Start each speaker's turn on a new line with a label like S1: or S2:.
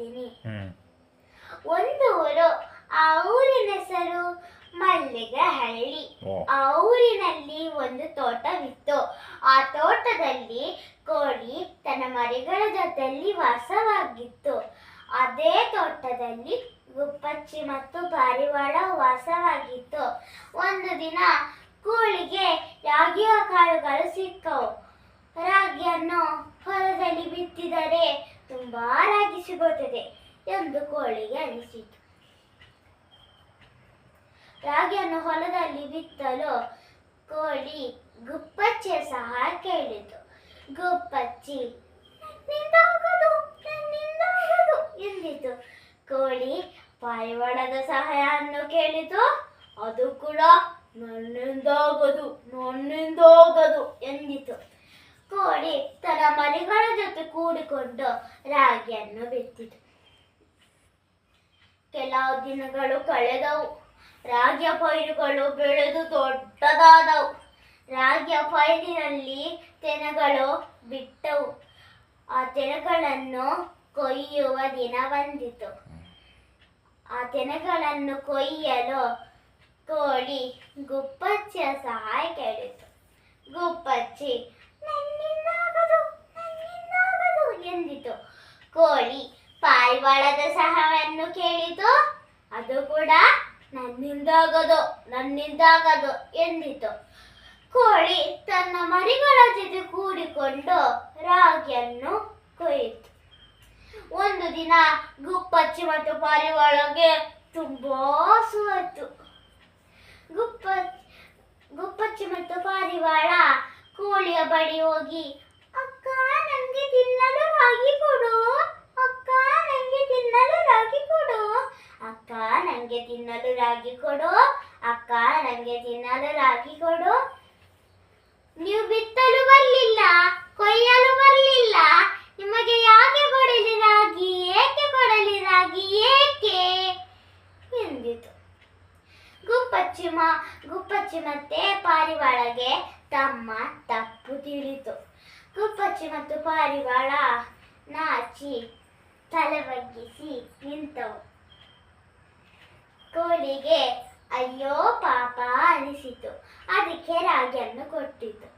S1: ಇದ್ದೀನಿ. ಒಂದು ಊರು, ಆ ಊರಿನ ಹೆಸರು ಮಲ್ಲಿಗೆಹಳ್ಳಿ. ಆ ಊರಿನಲ್ಲಿ ಒಂದು ತೋಟವಿತ್ತು. ಆ ತೋಟದಲ್ಲಿ ಕೋಳಿ ತನ್ನ ಮರಿಗಳ ಜೊತೆಯಲ್ಲಿ ವಾಸವಾಗಿತ್ತು. ಅದೇ ತೋಟದಲ್ಲಿ ಗುಬ್ಬಚ್ಚಿ ಮತ್ತು ಪಾರಿವಾಳ ವಾಸವಾಗಿತ್ತು. ಒಂದು ದಿನ ಕೋಳಿಗೆ ರಾಗಿಯ ಕಾಳುಗಳು ಸಿಕ್ಕವು. ರಾಗಿಯನ್ನು ಹೊಲದಲ್ಲಿ ಬಿತ್ತಿದರೆ ತುಂಬಾ ರಾಗಿ ಸಿಗುತ್ತದೆ ಎಂದು ಕೋಳಿಗೆ ಅನಿಸಿತು. ರಾಗಿಯನ್ನು ಹೊಲದಲ್ಲಿ ಬಿತ್ತಲು ಕೋಳಿ ಗುಬ್ಬಚ್ಚಿಯ ಸಹಾಯ ಕೇಳಿತು. ಗುಬ್ಬಚ್ಚಿ ನನ್ನಿಂದಾಗದು ಎಂದಿತು. ಕೋಳಿ ಪಾರಿವಾಳದ ಸಹಾಯವನ್ನು ಕೇಳಿತು. ಅದು ಕೂಡ ನನ್ನಿಂದಾಗದು ಎಂದಿತು. ಕೋಳಿ ತನ್ನ ಮರಿಗಳ ಜೊತೆ ಕೂಡಿಕೊಂಡು ರಾಗಿಯನ್ನು ಬಿತ್ತಿತು. ಕೆಲವು ದಿನಗಳು ಕಳೆದವು. ರಾಗಿಯ ಪೈರುಗಳು ಬೆಳೆದು ದೊಡ್ಡದಾದವು. ರಾಗಿಯ ಪೈರಿನಲ್ಲಿ ತೆನೆಗಳು ಬಿಟ್ಟವು. ಆ ತೆನೆಗಳನ್ನು ಕೊಯ್ಯುವ ದಿನ ಬಂದಿತು. ಆ ತೆನೆಗಳನ್ನು ಕೊಯ್ಯಲು ಕೋಳಿ ಗುಬ್ಬಚ್ಚಿಯ ಸಹಾಯ ಕೇಳಿತು. ಗುಬ್ಬಚ್ಚಿ ನನ್ನಿಂದಾಗದು ಎಂದಿತು. ಕೋಳಿ ಪಾರಿವಾಳದ ಸಹಾಯವನ್ನು ಕೇಳಿತು. ಅದು ಕೂಡ ನನ್ನಿಂದಾಗದು ಎಂದಿತು. ಕೋಳಿ ತನ್ನ ಮರಿಗಳ ಜೊತೆ ಕೂಡಿಕೊಂಡು ರಾಗಿಯನ್ನು ಕೊಯ್ಯಿತು. ಒಂದು ದಿನ ಗುಬ್ಬಚ್ಚಿ ಮತ್ತು ಪಾರಿವಾಳಗೆ ತುಂಬಾ ಹಸುವಾಯಿತು. ಗುಬ್ಬಚ್ಚಿ ಮತ್ತು ಪಾರಿವಾಳ ಕೋಳಿಯ ಬಳಿ ಹೋಗಿ, ಅಕ್ಕ ನಂಗೆ ತಿನ್ನಲು ರಾಗಿ ಕೊಡು, ಅಕ್ಕ ನಂಗೆ ತಿನ್ನಲು ರಾಗಿ ಕೊಡು, ಅಕ್ಕ ನಂಗೆ ತಿನ್ನಲು ರಾಗಿ ಕೊಡು, ಅಕ್ಕ ನಂಗೆ ತಿನ್ನಲು ರಾಗಿ ಕೊಡು. ನೀವು ಬಿತ್ತಲು ಬರಲಿಲ್ಲ, ಕೊಯ್ಯಲು ಬರಲಿಲ್ಲ, ನಿಮಗೆ ಯಾಕೆ ಕೊಡಲಿ ರಾಗಿ, ಏಕೆ ಕೊಡಲಿ ರಾಗಿ, ಏಕೆ ಎಂದಿತು. ಗುಬ್ಬಚ್ಚಿ ಮತ್ತೆ ಪಾರಿವಾಳಗೆ ತಮ್ಮ ತಪ್ಪು ತಿಳಿತು. ಗುಬ್ಬಚ್ಚಿ ಮತ್ತು ಪಾರಿವಾಳ ನಾಚಿ ತಲೆ ಬಗ್ಗಿಸಿ ನಿಂತವು. ಕೋಳಿಗೆ ಅಯ್ಯೋ ಪಾಪ ಅನಿಸಿತು. ಅದಕ್ಕೆ ರಾಗಿಯನ್ನು ಕೊಟ್ಟಿತು.